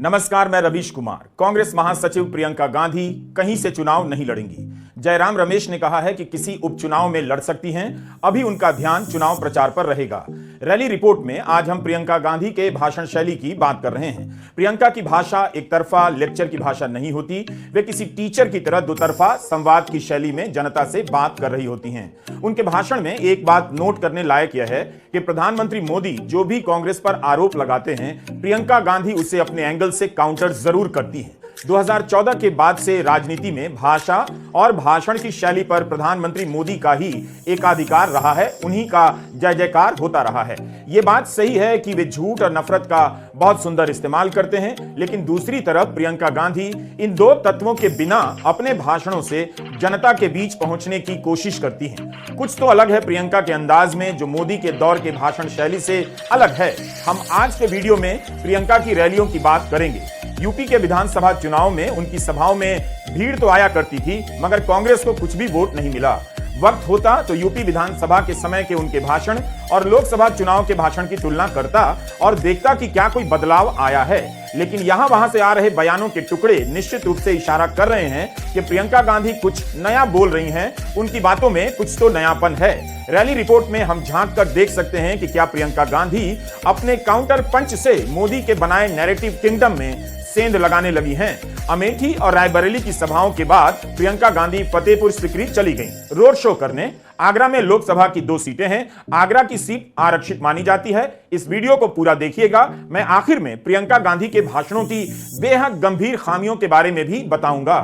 नमस्कार, मैं रवीश कुमार। कांग्रेस महासचिव प्रियंका गांधी कहीं से चुनाव नहीं लड़ेंगी। जयराम रमेश ने कहा है कि किसी उपचुनाव में लड़ सकती हैं, अभी उनका ध्यान चुनाव प्रचार पर रहेगा। रैली रिपोर्ट में आज हम प्रियंका गांधी के भाषण शैली की बात कर रहे हैं। प्रियंका की भाषा एक तरफा लेक्चर की भाषा नहीं होती, वे किसी टीचर की तरह दुतरफा संवाद की शैली में जनता से बात कर रही होती हैं। उनके भाषण में एक बात नोट करने लायक यह है कि प्रधानमंत्री मोदी जो भी कांग्रेस पर आरोप लगाते हैं, प्रियंका गांधी उसे अपने एंगल से काउंटर जरूर करती हैं। 2014 के बाद से राजनीति में भाषा और भाषण की शैली पर प्रधानमंत्री मोदी का ही एकाधिकार रहा है, उन्हीं का जय जयकार होता रहा है। ये बात सही है कि वे झूठ और नफरत का बहुत सुंदर इस्तेमाल करते हैं, लेकिन दूसरी तरफ प्रियंका गांधी इन दो तत्वों के बिना अपने भाषणों से जनता के बीच पहुंचने की कोशिश करती हैं। कुछ तो अलग है प्रियंका के अंदाज में, जो मोदी के दौर के भाषण शैली से अलग है। हम आज के वीडियो में प्रियंका की रैलियों की बात करेंगे। यूपी के विधानसभा चुनाव में उनकी सभाओं में भीड़ तो आया करती थी, मगर कांग्रेस को कुछ भी वोट नहीं मिला। वक्त होता तो यूपी विधानसभा के समय के उनके भाषण और लोकसभा चुनाव के भाषण की तुलना करता और देखता कि क्या कोई बदलाव आया है। लेकिन यहां वहां से आ रहे बयानों के टुकड़े निश्चित रूप से इशारा कर रहे हैं कि प्रियंका गांधी कुछ नया बोल रही हैं, उनकी बातों में कुछ तो नयापन है। रैली रिपोर्ट में हम झांक कर देख सकते हैं कि क्या प्रियंका गांधी अपने काउंटर पंच से मोदी के बनाए नैरेटिव किंगडम में सेंध लगाने लगी हैं। अमेठी और रायबरेली की सभाओं के बाद प्रियंका गांधी फतेहपुर सीकरी चली गईं रोड शो करने। आगरा में लोकसभा की 2 सीटें हैं, आगरा की सीट आरक्षित मानी जाती है। इस वीडियो को पूरा देखिएगा। मैं आखिर में प्रियंका गांधी के भाषणों की बेहद गंभीर खामियों के बारे में भी बताऊंगा।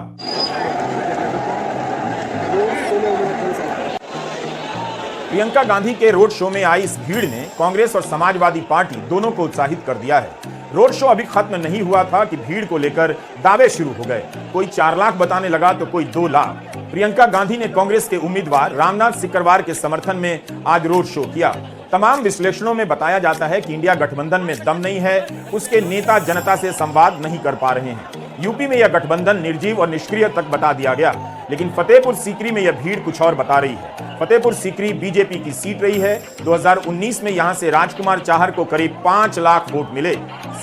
प्रियंका गांधी के रोड शो में आई इस भीड़ ने कांग्रेस और समाजवादी पार्टी दोनों को उत्साहित कर दिया है। रोड शो अभी खत्म नहीं हुआ था कि भीड़ को लेकर दावे शुरू हो गए। कोई 4 लाख बताने लगा तो कोई 2 लाख। प्रियंका गांधी ने कांग्रेस के उम्मीदवार रामनाथ सिकरवार के समर्थन में आज रोड शो किया। तमाम विश्लेषणों में बताया जाता है कि इंडिया गठबंधन में दम नहीं है, उसके नेता जनता से संवाद नहीं कर पा रहे हैं। यूपी में यह गठबंधन निर्जीव और निष्क्रिय तक बता दिया गया, लेकिन फतेहपुर सीकरी में यह भीड़ कुछ और बता रही है। फतेहपुर सीकरी बीजेपी की सीट रही है। 2019 में यहां से राजकुमार चाहर को करीब 5 लाख वोट मिले,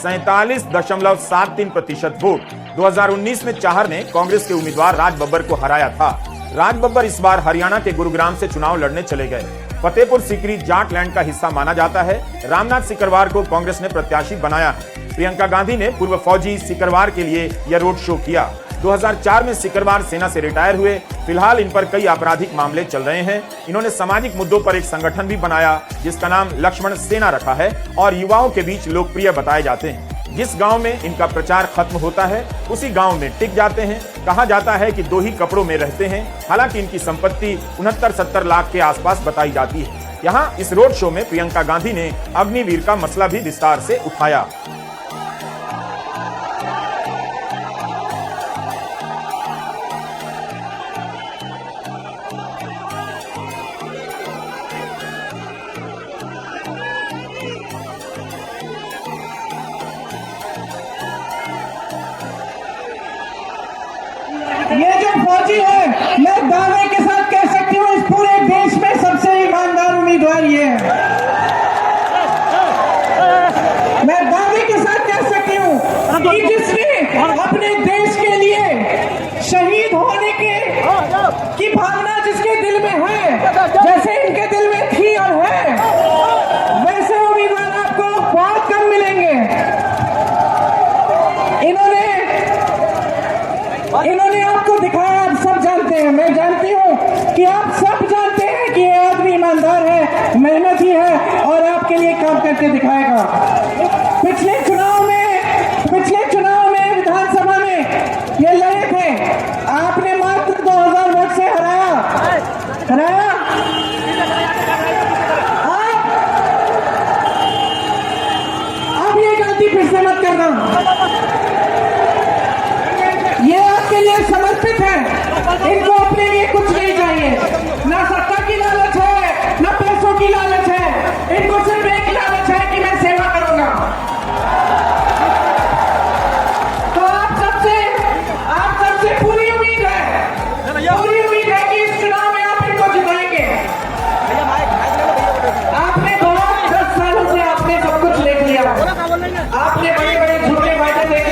47.73% वोट। 2019 में चाहर ने कांग्रेस के उम्मीदवार राज बब्बर को हराया था। राज बब्बर इस बार हरियाणा के गुरुग्राम से चुनाव लड़ने चले गए। फतेहपुर सीकरी जाटलैंड का हिस्सा माना जाता है। रामनाथ सिकरवार को कांग्रेस ने प्रत्याशी बनाया है। प्रियंका गांधी ने पूर्व फौजी सिकरवार के लिए यह रोड शो किया। 2004 में सिकरवार सेना से रिटायर हुए। फिलहाल इन पर कई आपराधिक मामले चल रहे हैं। इन्होंने सामाजिक मुद्दों पर एक संगठन भी बनाया जिसका नाम लक्ष्मण सेना रखा है और युवाओं के बीच लोकप्रिय बताए जाते हैं। जिस गांव में इनका प्रचार खत्म होता है उसी गांव में टिक जाते हैं। कहा जाता है कि 2 ही कपड़ों में रहते हैं। हालांकि इनकी संपत्ति 69-70 लाख के आसपास बताई जाती है। यहाँ इस रोड शो में प्रियंका गांधी ने अग्निवीर का मसला भी विस्तार से उठाया। ये जो फौजी है, मैं दावे के साथ कह सकती हूँ इस पूरे देश में सबसे ईमानदार उम्मीदवार ये है। मैं दावे के साथ कह सकती हूँ कि जिसने अपने देश के लिए शहीद होने की भावना जिसके दिल में है, जैसे इनके दिल में थी और है, वैसे उम्मीदवार आपको बहुत कम मिलेंगे। इन्होंने आपको दिखाया, आप सब जानते हैं, मैं जानती हूं कि आप सब जानते हैं कि ये आदमी ईमानदार है, मेहनती है और आपके लिए काम करके दिखाएगा। पिछले चुनाव में विधानसभा में ये लड़े थे, आपने मात्र 2000 वोट से हराया। अब ये गलती फिर से मत करना। ये आपके लिए समर्पित है। इनको अपने लिए कुछ नहीं चाहिए, ना सत्ता की लालच है, ना पैसों की लालच है। इनको सिर्फ एक लालच है कि मैं सेवा करूंगा। तो आप सबसे पूरी उम्मीद है कि इस चुनाव में आप इनको जिताएंगे। आपने 10 सालों से आपने सब कुछ देख लिया। आपने बड़े बड़े झूठे वादे देखे।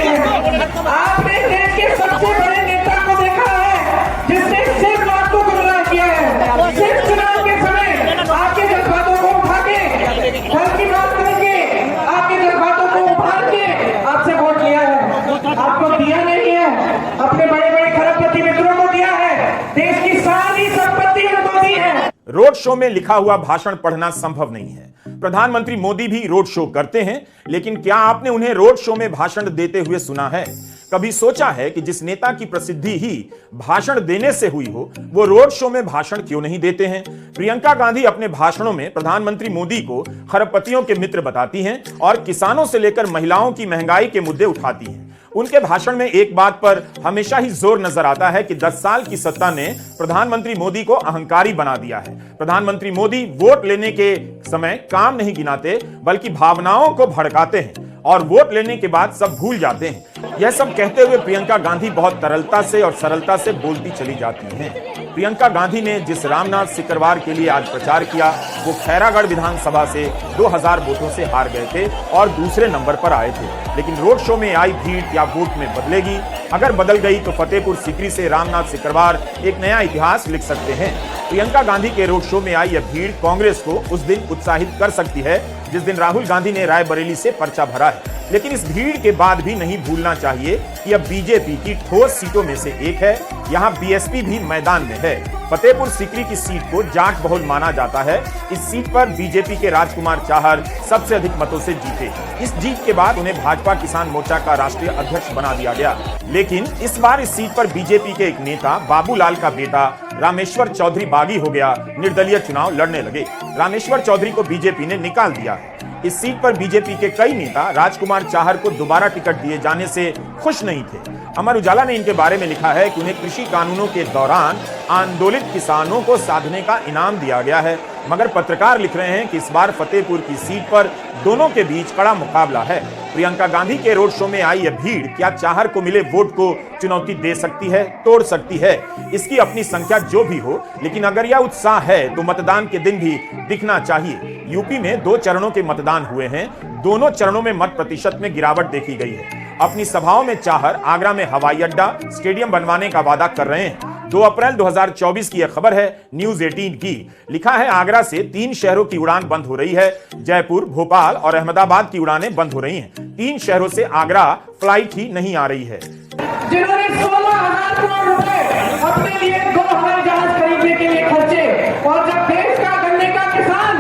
शो में लिखा हुआ भाषण पढ़ना संभव नहीं है। प्रधानमंत्री मोदी भी रोड शो करते हैं, लेकिन क्या आपने उन्हें रोड शो में भाषण देते हुए सुना है? कभी सोचा है कि जिस नेता की प्रसिद्धि ही भाषण देने से हुई हो, वो रोड शो में भाषण क्यों नहीं देते हैं? प्रियंका गांधी अपने भाषणों में प्रधानमंत्री मोदी को खरबपतियों के मित्र बताती हैं और किसानों से लेकर महिलाओं की महंगाई के मुद्दे उठाती हैं। उनके भाषण में एक बात पर हमेशा ही जोर नजर आता है कि 10 साल की सत्ता ने प्रधानमंत्री मोदी को अहंकारी बना दिया है। प्रधानमंत्री मोदी वोट लेने के समय काम नहीं गिनाते, बल्कि भावनाओं को भड़काते हैं और वोट लेने के बाद सब भूल जाते हैं। यह सब कहते हुए प्रियंका गांधी बहुत तरलता से और सरलता से बोलती चली जाती हैं। प्रियंका गांधी ने जिस रामनाथ सिकरवार के लिए आज प्रचार किया, वो खैरागढ़ विधानसभा से 2000 वोटों से हार गए थे और दूसरे नंबर पर आए थे। लेकिन रोड शो में आई भीड़ क्या वोट में बदलेगी? अगर बदल गई तो फतेहपुर सीकरी से रामनाथ सिकरवार एक नया इतिहास लिख सकते हैं। प्रियंका गांधी के रोड शो में आई यह भीड़ कांग्रेस को उस दिन उत्साहित कर सकती है जिस दिन राहुल गांधी ने रायबरेली से पर्चा भरा है। लेकिन इस भीड़ के बाद भी नहीं भूलना चाहिए कि अब बीजेपी की ठोस सीटों में से एक है। यहां बीएसपी भी मैदान में है। फतेहपुर सीकरी की सीट को जाट बहुल माना जाता है। इस सीट पर बीजेपी के राजकुमार चाहर सबसे अधिक मतों से जीते। इस जीत के बाद उन्हें भाजपा किसान मोर्चा का राष्ट्रीय अध्यक्ष बना दिया गया। लेकिन इस बार इस सीट पर बीजेपी के एक नेता बाबूलाल का बेटा रामेश्वर चौधरी बागी हो गया, निर्दलीय चुनाव लड़ने लगे। रामेश्वर चौधरी को बीजेपी ने निकाल दिया है। इस सीट पर बीजेपी के कई नेता राजकुमार चाहर को दोबारा टिकट दिए जाने से खुश नहीं थे। अमर उजाला ने इनके बारे में लिखा है कि उन्हें कृषि कानूनों के दौरान आंदोलित किसानों को साधने का इनाम दिया गया है। मगर पत्रकार लिख रहे हैं कि इस बार फतेहपुर की सीट पर दोनों के बीच कड़ा मुकाबला है। प्रियंका गांधी के रोड शो में आई यह भीड़ क्या चाहर को मिले वोट को चुनौती दे सकती है, तोड़ सकती है? इसकी अपनी संख्या जो भी हो, लेकिन अगर यह उत्साह है तो मतदान के दिन भी दिखना चाहिए। यूपी में 2 चरणों के मतदान हुए हैं। दोनों चरणों में मत प्रतिशत में गिरावट देखी गई है। अपनी सभाओं में चाहर आगरा में हवाई अड्डा, स्टेडियम बनवाने का वादा कर रहे हैं। 2 अप्रैल 2024 की यह खबर है न्यूज 18 की। लिखा है आगरा से 3 शहरों की उड़ान बंद हो रही है। जयपुर, भोपाल और अहमदाबाद की उड़ानें बंद हो रही हैं। 3 शहरों से आगरा फ्लाइट ही नहीं आ रही है। जिन्होंने 16,000 करोड़ रुपए अपने लिए 2 हवाई जहाज खरीदने के लिए खर्चे, और जब देश का गन्ने का किसान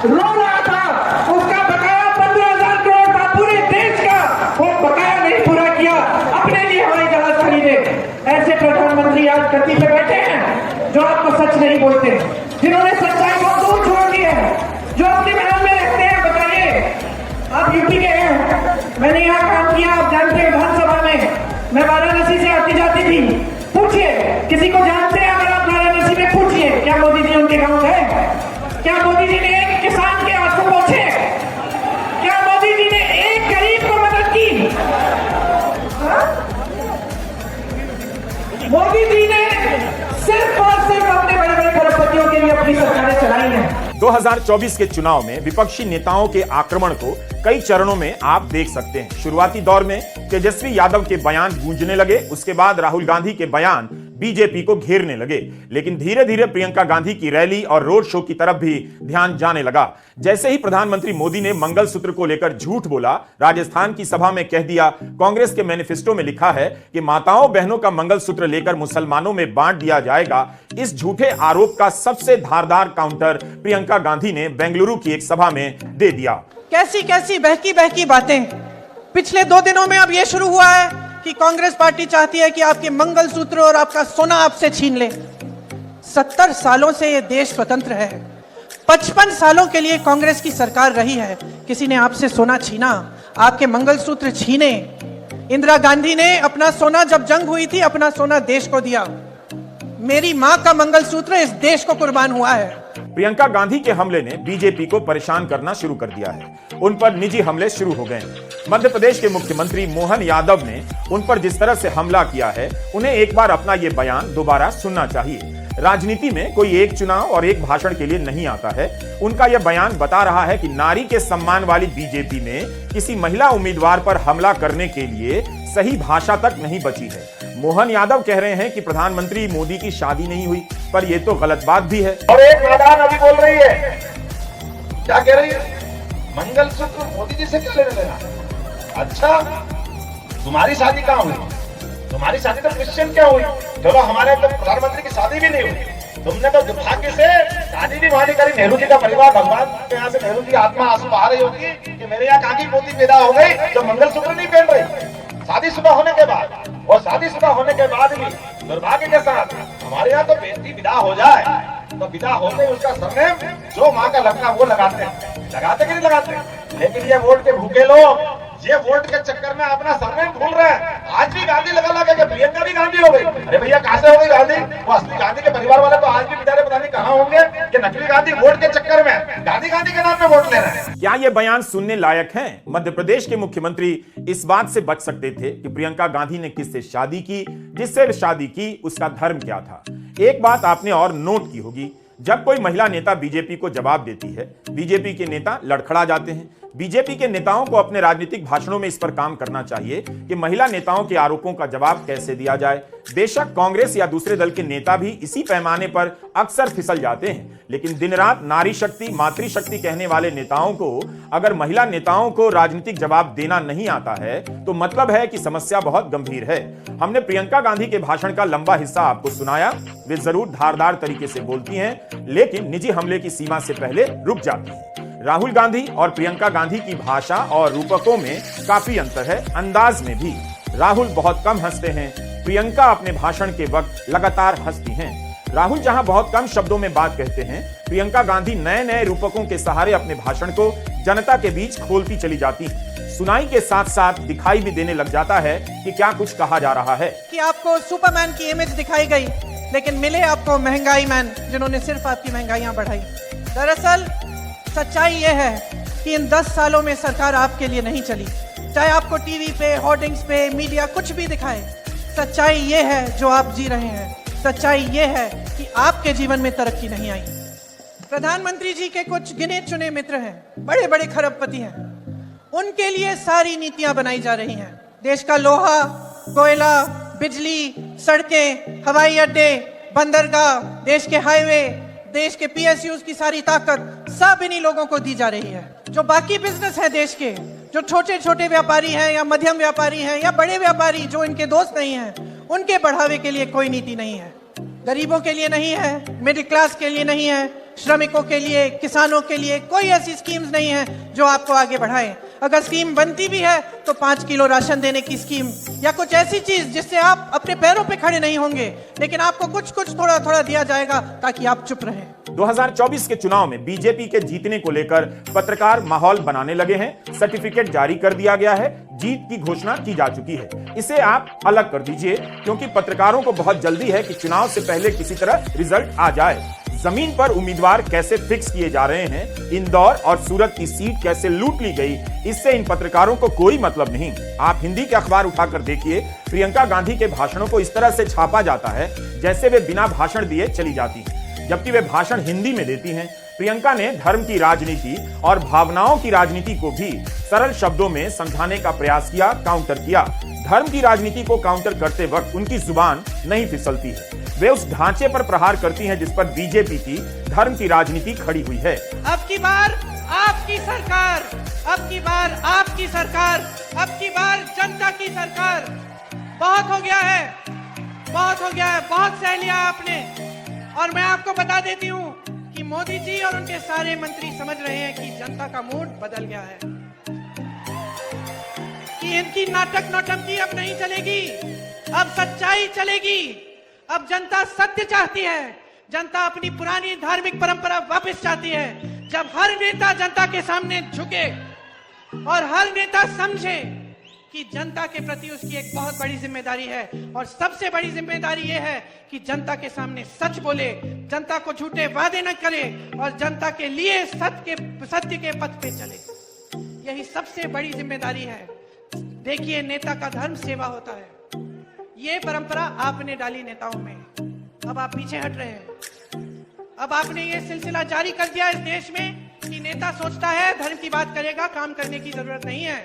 रो रहा था, उसका बकाया 15,000 करोड़ था पूरे देश का, वो बकाया नहीं पूरा किया, अपने लिए हवाई जहाज खरीदे। ऐसे प्रधानमंत्री आज गद्दी पे बैठे हैं जो आपको सच नहीं बोलते, जिन्होंने सच्चाई को दूर छोड़ दी है, जो अपने महल में रहते हैं। बताइए, आप यूपी के हैं, मैंने यहाँ काम किया, आप जानते हैं विधानसभा में मैं वाराणसी से आती जाती थी। पूछिए, किसी को जानते हैं अगर आप वाराणसी में पूछिए, क्या मोदी जी उनके गांव गए? क्या मोदी जी ने एक किसान के आंसू पोंछे? क्या मोदी जी ने एक गरीब को मदद की? मोदी जी ने सिर्फ और सिर्फ अपने बड़े बड़े खरबपतियों के लिए अपनी सरकारें चलाई हैं। 2024 के चुनाव में विपक्षी नेताओं के आक्रमण को कई चरणों में आप देख सकते हैं। शुरुआती दौर में तेजस्वी यादव के बयान गूंजने लगे, उसके बाद राहुल गांधी के बयान बीजेपी को घेरने लगे। लेकिन धीरे धीरे प्रियंका गांधी की रैली और रोड शो की तरफ भी ध्यान जाने लगा। जैसे ही प्रधानमंत्री मोदी ने मंगलसूत्र को लेकर झूठ बोला, राजस्थान की सभा में कह दिया, कांग्रेस के मैनिफेस्टो में लिखा है कि माताओं बहनों का मंगलसूत्र लेकर मुसलमानों में बांट दिया जाएगा, इस झूठे आरोप का सबसे धारदार काउंटर प्रियंका गांधी ने बेंगलुरु की एक सभा में दे दिया। कैसी कैसी बहकी बहकी बातें। पिछले 2 दिनों में अब यह शुरू हुआ है कि कांग्रेस पार्टी चाहती है कि आपके मंगलसूत्र और आपका सोना आपसे छीन ले। 70 सालों से यह देश स्वतंत्र है। 55 सालों के लिए कांग्रेस की सरकार रही है। किसी ने आपसे सोना छीना, आपके मंगलसूत्र छीने? इंदिरा गांधी ने अपना सोना, जब जंग हुई थी, अपना सोना देश को दिया। मेरी मां का मंगलसूत्र इस देश को कुर्बान हुआ है। प्रियंका गांधी के हमले ने बीजेपी को परेशान करना शुरू कर दिया है। उन पर निजी हमले शुरू हो गए। मध्य प्रदेश के मुख्यमंत्री मोहन यादव ने उन पर जिस तरह से हमला किया है, उन्हें एक बार अपना ये बयान दोबारा सुनना चाहिए। राजनीति में कोई एक चुनाव और एक भाषण के लिए नहीं आता है। उनका यह बयान बता रहा है कि नारी के सम्मान वाली बीजेपी में किसी महिला उम्मीदवार पर हमला करने के लिए सही भाषा तक नहीं बची है। मोहन यादव कह रहे हैं कि प्रधानमंत्री मोदी की शादी नहीं हुई, पर यह तो गलत बात भी है। और एक मैदान अभी बोल रही है, क्या कह रही है? मंगलसूत्र मोदी जी से क्या लेने देना? अच्छा, तुम्हारी शादी कहाँ हुई? तुम्हारी शादी तो क्रिश्चियन क्या हुई? चलो, हमारे तो प्रधानमंत्री की शादी भी नहीं हुई। तुमने तो दुर्भाग्य से शादी भी वहां नहीं करी। नेहरू जी का परिवार, भगवान के यहाँ से नेहरू जी की आत्मा आंसू बहा रही होगी कि मेरे यहाँ काकी पोती पैदा हो गई जो मंगलसूत्र नहीं पहन रही शादीशुदा होने के बाद। और शादीशुदा होने के बाद भी दुर्भाग्य के साथ हमारे यहाँ तो बेटी विदा हो जाए तो विदा होते ही उसका सरनेम जो माँ का लगना वो लगाते कि नहीं लगाते। लेकिन ये वोट के भूखे लोग ये वोट के चक्कर में अपना सरनेम भूल रहे हैं। आज भी गांधी लगा के प्रियंका भी गांधी हो गई। अरे भैया कहां से हो गई गांधी? वो असली गांधी के परिवार वाले तो आज भी बेचारे पता नहीं कहां होंगे कि नकली गांधी वोट के चक्कर में गांधी के नाम पे वोट ले रहे हैं। क्या ये बयान सुनने लायक है? मध्य प्रदेश के मुख्यमंत्री इस बात से बच सकते थे कि प्रियंका गांधी ने किससे शादी की, जिससे शादी की उसका धर्म क्या था। एक बात आपने और नोट की होगी, जब कोई महिला नेता बीजेपी को जवाब देती है, बीजेपी के नेता लड़खड़ा जाते हैं। बीजेपी के नेताओं को अपने राजनीतिक भाषणों में इस पर काम करना चाहिए कि महिला नेताओं के आरोपों का जवाब कैसे दिया जाए। बेशक कांग्रेस या दूसरे दल के नेता भी इसी पैमाने पर अक्सर फिसल जाते हैं, लेकिन दिन रात नारी शक्ति, मातृशक्ति कहने वाले नेताओं को अगर महिला नेताओं को राजनीतिक जवाब देना नहीं आता है तो मतलब है कि समस्या बहुत गंभीर है। हमने प्रियंका गांधी के भाषण का लंबा हिस्सा आपको सुनाया। वे जरूर धारदार तरीके से बोलती हैं, लेकिन निजी हमले की सीमा से पहले रुक जाती हैं। राहुल गांधी और प्रियंका गांधी की भाषा और रूपकों में काफी अंतर है, अंदाज में भी। राहुल बहुत कम हंसते हैं, प्रियंका अपने भाषण के वक्त लगातार हंसती हैं। राहुल जहां बहुत कम शब्दों में बात कहते हैं, प्रियंका गांधी नए नए रूपकों के सहारे अपने भाषण को जनता के बीच खोलती चली जाती हैं। सुनाई के साथ साथ दिखाई भी देने लग जाता है कि क्या कुछ कहा जा रहा है। कि आपको सुपरमैन की इमेज दिखाई गई, लेकिन मिले आपको महंगाई मैन जिन्होंने सिर्फ आपकी महंगाइयां बढ़ाई। दरअसल सच्चाई यह है कि इन 10 सालों में सरकार आपके लिए नहीं चली, चाहे आपको टीवी पे, होर्डिंग्स पे, मीडिया कुछ भी दिखाए। सच्चाई ये है जो आप जी रहे हैं। सच्चाई ये है कि आपके जीवन में तरक्की नहीं आई। प्रधानमंत्री जी के कुछ गिने चुने मित्र हैं, बड़े बड़े खरबपति हैं, उनके लिए सारी नीतियां बनाई जा रही हैं। देश का लोहा, कोयला, बिजली, सड़कें, हवाई अड्डे, बंदरगाह, देश के हाईवे, देश के पीएसयूज की सारी ताकत सब इन्हीं लोगों को दी जा रही है। जो बाकी बिजनेस है देश के, जो छोटे छोटे व्यापारी हैं या मध्यम व्यापारी हैं या बड़े व्यापारी जो इनके दोस्त नहीं हैं, उनके बढ़ावे के लिए कोई नीति नहीं है। गरीबों के लिए नहीं है, मिडिल क्लास के लिए नहीं है, श्रमिकों के लिए, किसानों के लिए कोई ऐसी स्कीम्स नहीं है जो आपको आगे बढ़ाए। अगर स्कीम बनती भी है तो 5 किलो राशन देने की स्कीम या कुछ ऐसी चीज जिससे आप अपने पैरों पे खड़े नहीं होंगे, लेकिन आपको कुछ कुछ थोड़ा थोड़ा दिया जाएगा ताकि आप चुप रहें। 2024 के चुनाव में बीजेपी के जीतने को लेकर पत्रकार माहौल बनाने लगे हैं। सर्टिफिकेट जारी कर दिया गया है, जीत की घोषणा की जा चुकी है। इसे आप अलग कर दीजिए, क्योंकि पत्रकारों को बहुत जल्दी है कि चुनाव से पहले किसी तरह रिजल्ट आ जाए। जमीन पर उम्मीदवार कैसे फिक्स किए जा रहे हैं, इंदौर और सूरत की सीट कैसे लूट ली गई, इससे इन पत्रकारों को कोई मतलब नहीं। आप हिंदी के अखबार उठाकर देखिए, प्रियंका गांधी के भाषणों को इस तरह से छापा जाता है जैसे वे बिना भाषण दिए चली जाती हैं, जबकि वे भाषण हिंदी में देती हैं। प्रियंका ने धर्म की राजनीति और भावनाओं की राजनीति को भी सरल शब्दों में समझाने का प्रयास किया, काउंटर किया। धर्म की राजनीति को काउंटर करते वक्त उनकी जुबान नहीं फिसलती है। वे उस ढांचे पर प्रहार करती हैं जिस पर बीजेपी की धर्म की राजनीति खड़ी हुई है। अब की बार आपकी सरकार, अब की बार आपकी सरकार, अब की बार जनता की सरकार। बहुत हो गया है, बहुत हो गया है, बहुत सह लिया आपने। और मैं आपको बता देती हूँ कि मोदी जी और उनके सारे मंत्री समझ रहे हैं कि जनता का मूड बदल गया है, कि इनकी नाटक नौटंकी अब नहीं चलेगी, अब सच्चाई चलेगी। अब जनता सत्य चाहती है, जनता अपनी पुरानी धार्मिक परंपरा वापस चाहती है। जब हर नेता जनता के सामने झुके और हर नेता समझे कि जनता के प्रति उसकी एक बहुत बड़ी जिम्मेदारी है, और सबसे बड़ी जिम्मेदारी यह है कि जनता के सामने सच बोले, जनता को झूठे वादे न करे और जनता के लिए सत्य के पथ पे चले। यही सबसे बड़ी जिम्मेदारी है। देखिए, नेता का धर्म सेवा होता है। ये परंपरा आपने डाली नेताओं में, अब आप पीछे हट रहे हैं। अब आपने ये सिलसिला जारी कर दिया इस देश में कि नेता सोचता है धर्म की बात करेगा, काम करने की जरूरत नहीं है।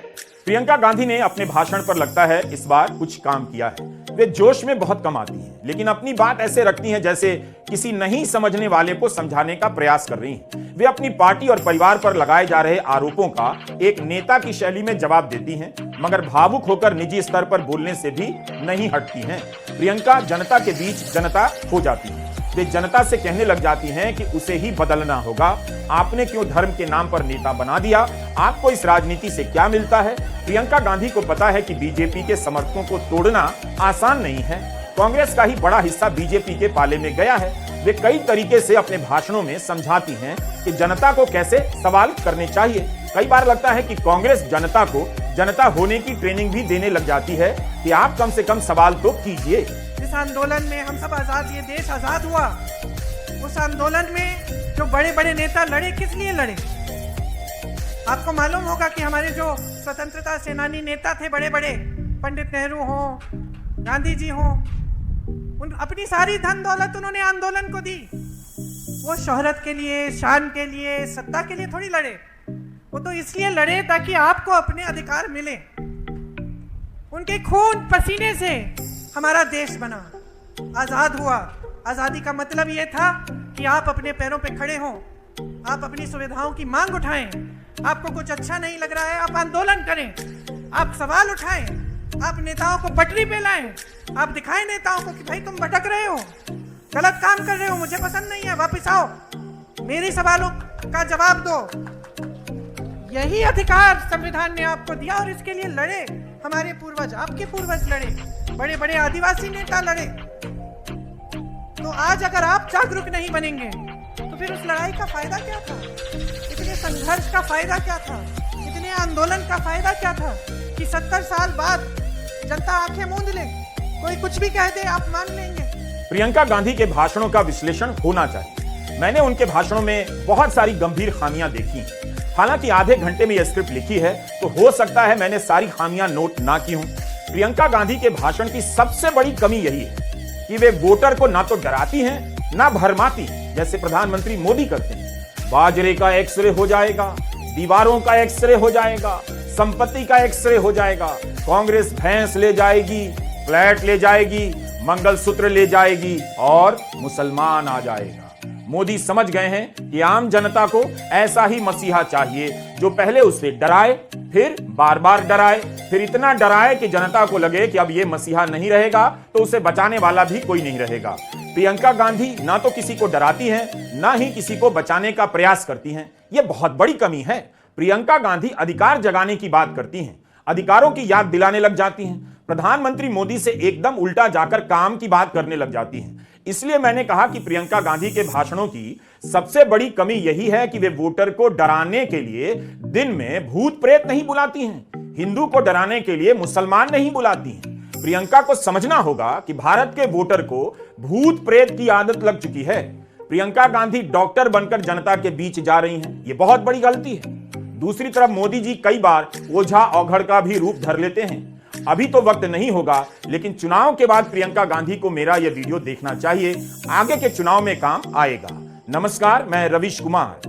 प्रियंका गांधी ने अपने भाषण पर लगता है इस बार कुछ काम किया है। वे जोश में बहुत कम आती हैं, लेकिन अपनी बात ऐसे रखती हैं जैसे किसी नहीं समझने वाले को समझाने का प्रयास कर रही हैं। वे अपनी पार्टी और परिवार पर लगाए जा रहे आरोपों का एक नेता की शैली में जवाब देती हैं, मगर भावुक होकर निजी स्तर पर बोलने से भी नहीं हटती हैं। प्रियंका जनता के बीच जनता हो जाती है। वे जनता से कहने लग जाती हैं कि उसे ही बदलना होगा। आपने क्यों धर्म के नाम पर नेता बना दिया? आपको इस राजनीति से क्या मिलता है? प्रियंका गांधी को पता है कि बीजेपी के समर्थकों को तोड़ना आसान नहीं है। कांग्रेस का ही बड़ा हिस्सा बीजेपी के पाले में गया है। वे कई तरीके से अपने भाषणों में समझाती हैं कि जनता को कैसे सवाल करने चाहिए। कई बार लगता है कि कांग्रेस जनता को जनता होने की ट्रेनिंग भी देने लग जाती है कि आप कम से कम सवाल तो कीजिए। इस आंदोलन में हम सब आजाद, ये देश आजाद हुआ। उस आंदोलन में जो बड़े बड़े नेता लड़े, किस लिए लड़े? आपको मालूम होगा कि हमारे जो स्वतंत्रता सेनानी नेता थे बड़े बड़े, पंडित नेहरू हो, गांधी जी हो, उन अपनी सारी धन दौलत उन्होंने आंदोलन को दी। वो शोहरत के लिए, शान के लिए, सत्ता के लिए थोड़ी लड़े। वो तो इसलिए लड़े ताकि आपको अपने अधिकार मिले। उनके खून पसीने से हमारा देश बना, आजाद हुआ। आजादी का मतलब ये था कि आप अपने पैरों पे खड़े हों, आप अपनी सुविधाओं की मांग उठाएं। आपको कुछ अच्छा नहीं लग रहा है, आप आंदोलन करें, आप सवाल उठाएं, आप नेताओं को पटरी पे लाएं, आप दिखाएं नेताओं को कि भाई तुम भटक रहे हो, गलत काम कर रहे हो, मुझे पसंद नहीं है, वापस आओ, मेरे सवालों का जवाब दो। यही अधिकार संविधान ने आपको दिया और इसके लिए लड़े हमारे पूर्वज, आपके पूर्वज लड़े, बड़े बड़े आदिवासी नेता लड़े। तो आज अगर आप जागरूक नहीं बनेंगे तो फिर उस लड़ाई का फायदा क्या था? इतने संघर्ष का फायदा क्या था? इतने आंदोलन का फायदा क्या था कि 70 साल बाद जनता आंखें मूंद ले, कोई कुछ भी कह दे आप मान लेंगे? प्रियंका गांधी के भाषणों का विश्लेषण होना चाहिए। मैंने उनके भाषणों में बहुत सारी गंभीर खामियां देखी। हालांकि आधे घंटे में यह स्क्रिप्ट लिखी है तो हो सकता है मैंने सारी खामियां नोट ना की हूं। प्रियंका गांधी के भाषण की सबसे बड़ी कमी यही है कि वे वोटर को ना तो डराती हैं ना भरमाती जैसे प्रधानमंत्री मोदी करते हैं। बाजरे का एक्सरे हो जाएगा, दीवारों का एक्सरे हो जाएगा, संपत्ति का एक्सरे हो जाएगा, कांग्रेस भैंस ले जाएगी, फ्लैट ले जाएगी, मंगलसूत्र ले जाएगी और मुसलमान आ जाएगा। मोदी समझ गए हैं कि आम जनता को ऐसा ही मसीहा चाहिए जो पहले उससे डराए, फिर बार बार डराए, फिर इतना डराए कि जनता को लगे कि अब ये मसीहा नहीं रहेगा तो उसे बचाने वाला भी कोई नहीं रहेगा। प्रियंका गांधी ना तो किसी को डराती हैं, ना ही किसी को बचाने का प्रयास करती हैं। यह बहुत बड़ी कमी है। प्रियंका गांधी अधिकार जगाने की बात करती हैं, अधिकारों की याद दिलाने लग जाती हैं, प्रधानमंत्री मोदी से एकदम उल्टा जाकर काम की बात करने लग जाती हैं। इसलिए मैंने कहा कि प्रियंका गांधी के भाषणों की सबसे बड़ी कमी यही है कि वे वोटर को डराने के लिए दिन में भूत प्रेत नहीं बुलाती हैं, हिंदू को डराने के लिए मुसलमान नहीं बुलाती हैं। प्रियंका को समझना होगा कि भारत के वोटर को भूत प्रेत की आदत लग चुकी है। प्रियंका गांधी डॉक्टर बनकर जनता के बीच जा रही हैं, यह बहुत बड़ी गलती है। दूसरी तरफ मोदी जी कई बार ओझा औघड़ का भी रूप धर लेते हैं। अभी तो वक्त नहीं होगा, लेकिन चुनाव के बाद प्रियंका गांधी को मेरा यह वीडियो देखना चाहिए, आगे के चुनाव में काम आएगा। नमस्कार, मैं रवीश कुमार।